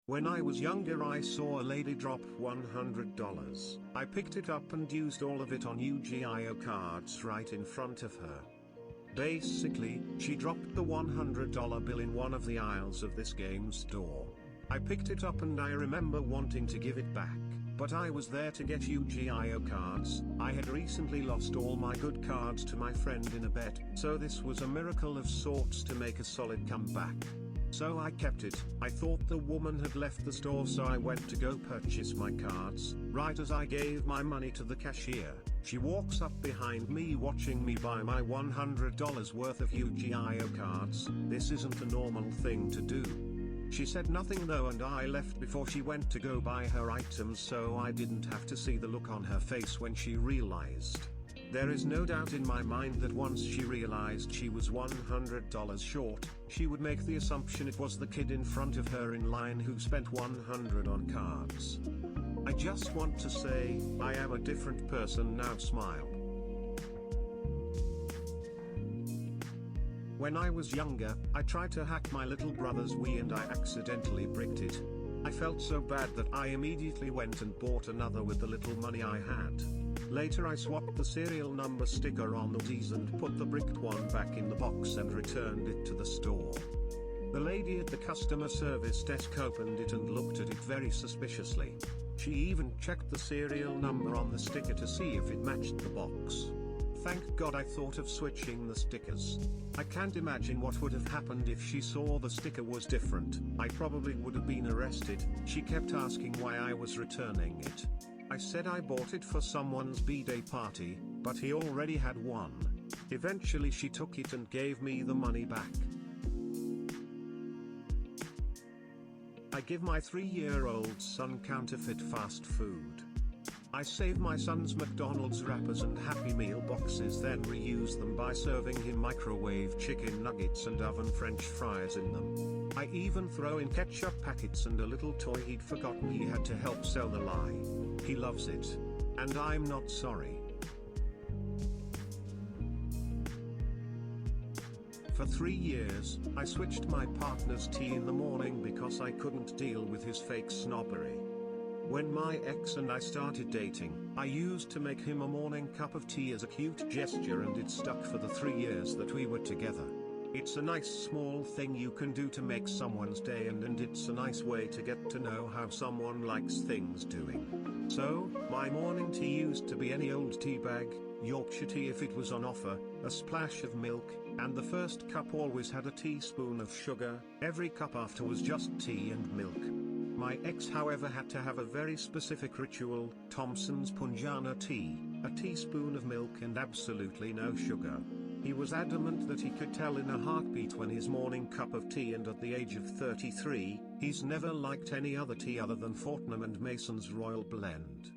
When I was younger I saw a lady drop $100. I picked it up and used all of it on Yu-Gi-Oh cards right in front of her. Basically, she dropped the $100 bill in one of the aisles of this game store. I picked it up and I remember wanting to give it back, but I was there to get Yu-Gi-Oh cards. I had recently lost all my good cards to my friend in a bet, so this was a miracle of sorts to make a solid comeback. So I kept it. I thought the woman had left the store, so I went to go purchase my cards. Right as I gave my money to the cashier, she walks up behind me watching me buy my $100 worth of Yu-Gi-Oh cards. This isn't a normal thing to do. She said nothing though, and I left before she went to go buy her items, so I didn't have to see the look on her face when she realized. There is no doubt in my mind that once she realized she was $100 short, she would make the assumption it was the kid in front of her in line who spent $100 on cards. I just want to say, I am a different person now. Smile. When I was younger, I tried to hack my little brother's Wii and I accidentally bricked it. I felt so bad that I immediately went and bought another with the little money I had. Later I swapped the serial number sticker on the Wii's and put the bricked one back in the box and returned it to the store. The lady at the customer service desk opened it and looked at it very suspiciously. She even checked the serial number on the sticker to see if it matched the box. Thank God I thought of switching the stickers. I can't imagine what would have happened if she saw the sticker was different. I probably would have been arrested. She kept asking why I was returning it. I said I bought it for someone's b-day party, but he already had one. Eventually she took it and gave me the money back. I give my 3-year-old son counterfeit fast food. I save my son's McDonald's wrappers and Happy Meal boxes, then reuse them by serving him microwave chicken nuggets and oven French fries in them. I even throw in ketchup packets and a little toy he'd forgotten he had to help sell the lie. He loves it. And I'm not sorry. For 3 years, I switched my partner's tea in the morning because I couldn't deal with his fake snobbery. When my ex and I started dating, I used to make him a morning cup of tea as a cute gesture, and it stuck for the 3 years that we were together. It's a nice small thing you can do to make someone's day, and it's a nice way to get to know how someone likes things doing. So, my morning tea used to be any old tea bag, Yorkshire tea if it was on offer, a splash of milk, and the first cup always had a teaspoon of sugar. Every cup after was just tea and milk. My ex, however, had to have a very specific ritual: Thompson's Punjana tea, a teaspoon of milk and absolutely no sugar. He was adamant that he could tell in a heartbeat when his morning cup of tea, and at the age of 33, he's never liked any other tea other than Fortnum and Mason's Royal Blend.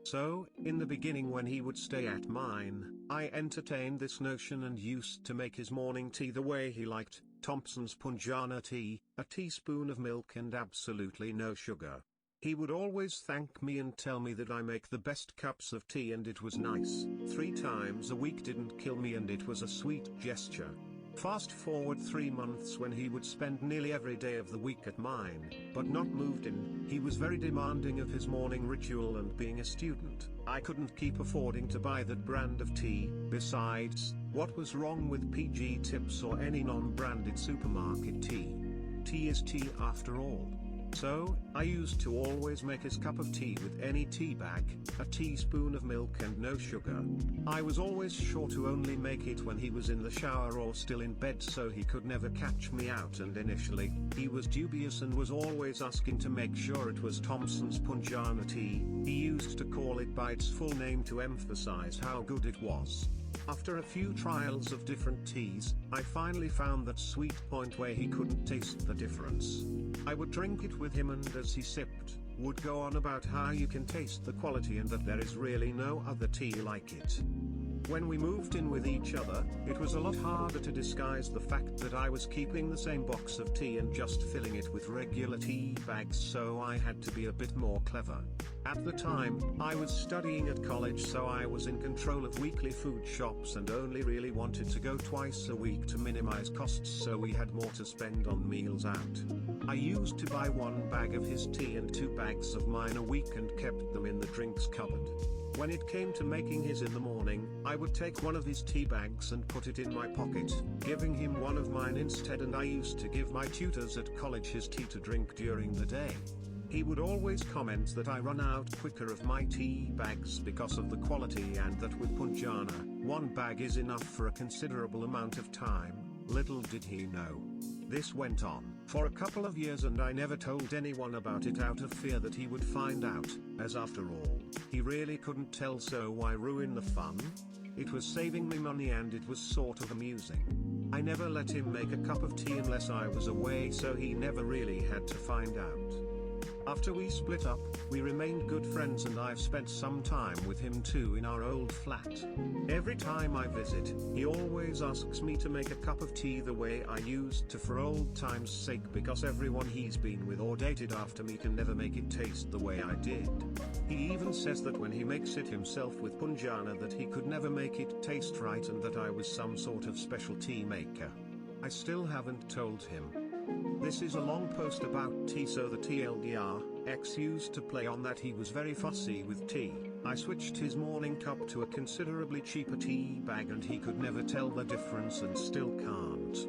So, in the beginning when he would stay at mine, I entertained this notion and used to make his morning tea the way he liked: Thompson's Punjana tea, a teaspoon of milk and absolutely no sugar. He would always thank me and tell me that I make the best cups of tea, and it was nice. 3 times a week didn't kill me, and it was a sweet gesture. Fast forward 3 months when he would spend nearly every day of the week at mine, but not moved in. He was very demanding of his morning ritual, and being a student, I couldn't keep affording to buy that brand of tea. Besides, what was wrong with PG Tips or any non-branded supermarket tea? Tea is tea after all. So, I used to always make his cup of tea with any tea bag, a teaspoon of milk and no sugar. I was always sure to only make it when he was in the shower or still in bed, so he could never catch me out, and initially, he was dubious and was always asking to make sure it was Thompson's Punjana tea. He used to call it by its full name to emphasize how good it was. After a few trials of different teas, I finally found that sweet point where he couldn't taste the difference. I would drink it with him, and as he sipped, would go on about how you can taste the quality and that there is really no other tea like it. When we moved in with each other, it was a lot harder to disguise the fact that I was keeping the same box of tea and just filling it with regular tea bags, so I had to be a bit more clever. At the time, I was studying at college, so I was in control of weekly food shops and only really wanted to go twice a week to minimize costs, so we had more to spend on meals out. I used to buy 1 bag of his tea and 2 bags of mine a week and kept them in the drinks cupboard. When it came to making his in the morning, I would take one of his tea bags and put it in my pocket, giving him one of mine instead, and I used to give my tutors at college his tea to drink during the day. He would always comment that I run out quicker of my tea bags because of the quality, and that with Punjana, 1 bag is enough for a considerable amount of time. Little did he know. This went on for a couple of years, and I never told anyone about it out of fear that he would find out, as after all, he really couldn't tell, so why ruin the fun? It was saving me money and it was sort of amusing. I never let him make a cup of tea unless I was away, so he never really had to find out. After we split up, we remained good friends, and I've spent some time with him too in our old flat. Every time I visit, he always asks me to make a cup of tea the way I used to for old time's sake, because everyone he's been with or dated after me can never make it taste the way I did. He even says that when he makes it himself with Punjana that he could never make it taste right, and that I was some sort of special tea maker. I still haven't told him. This is a long post about tea, so the TLDR, X used to play on that he was very fussy with tea. I switched his morning cup to a considerably cheaper tea bag, and he could never tell the difference and still can't.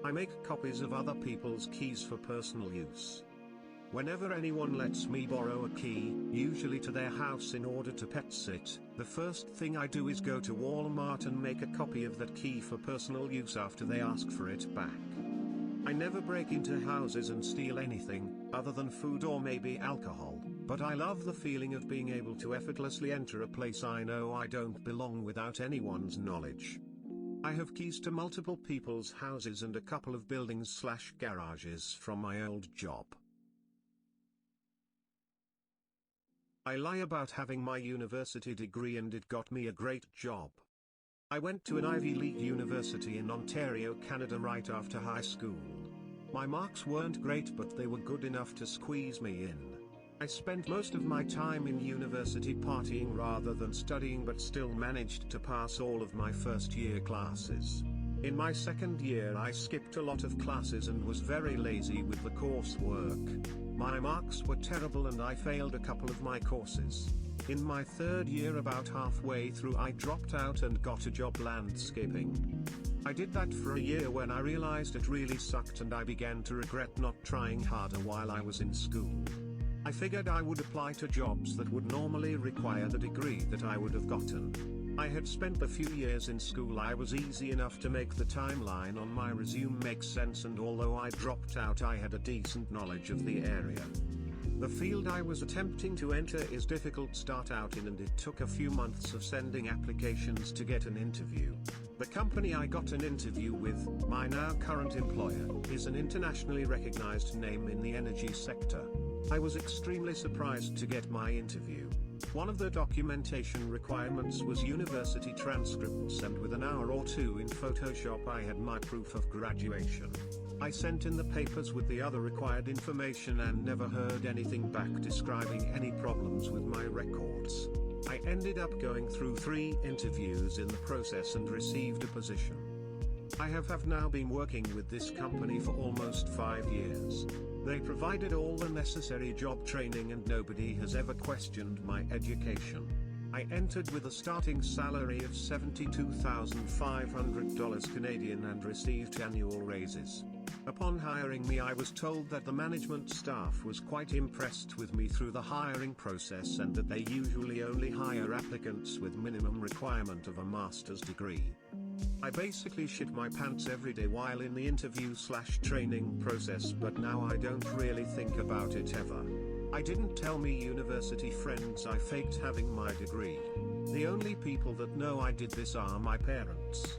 I make copies of other people's keys for personal use. Whenever anyone lets me borrow a key, usually to their house in order to pet sit, the first thing I do is go to Walmart and make a copy of that key for personal use after they ask for it back. I never break into houses and steal anything, other than food or maybe alcohol, but I love the feeling of being able to effortlessly enter a place I know I don't belong without anyone's knowledge. I have keys to multiple people's houses and a couple of buildings/garages from my old job. I lie about having my university degree, and it got me a great job. I went to an Ivy League university in Ontario, Canada right after high school. My marks weren't great, but they were good enough to squeeze me in. I spent most of my time in university partying rather than studying, but still managed to pass all of my first-year classes. In my second year I skipped a lot of classes and was very lazy with the coursework. My marks were terrible and I failed a couple of my courses. In my third year, about halfway through, I dropped out and got a job landscaping. I did that for a year when I realized it really sucked, and I began to regret not trying harder while I was in school. I figured I would apply to jobs that would normally require the degree that I would have gotten. I had spent a few years in school. I was easy enough to make the timeline on my resume make sense, and although I dropped out, I had a decent knowledge of the area. The field I was attempting to enter is difficult to start out in, and it took a few months of sending applications to get an interview. The company I got an interview with, my now current employer, is an internationally recognized name in the energy sector. I was extremely surprised to get my interview. One of the documentation requirements was university transcripts, and with an hour or two in Photoshop I had my proof of graduation. I sent in the papers with the other required information and never heard anything back describing any problems with my records. I ended up going through 3 interviews in the process and received a position. I have now been working with this company for almost 5 years. They provided all the necessary job training and nobody has ever questioned my education. I entered with a starting salary of $72,500 Canadian and received annual raises. Upon hiring me, I was told that the management staff was quite impressed with me through the hiring process, and that they usually only hire applicants with minimum requirement of a master's degree. I basically shit my pants every day while in the interview/training process, but now I don't really think about it ever. I didn't tell me university friends I faked having my degree. The only people that know I did this are my parents.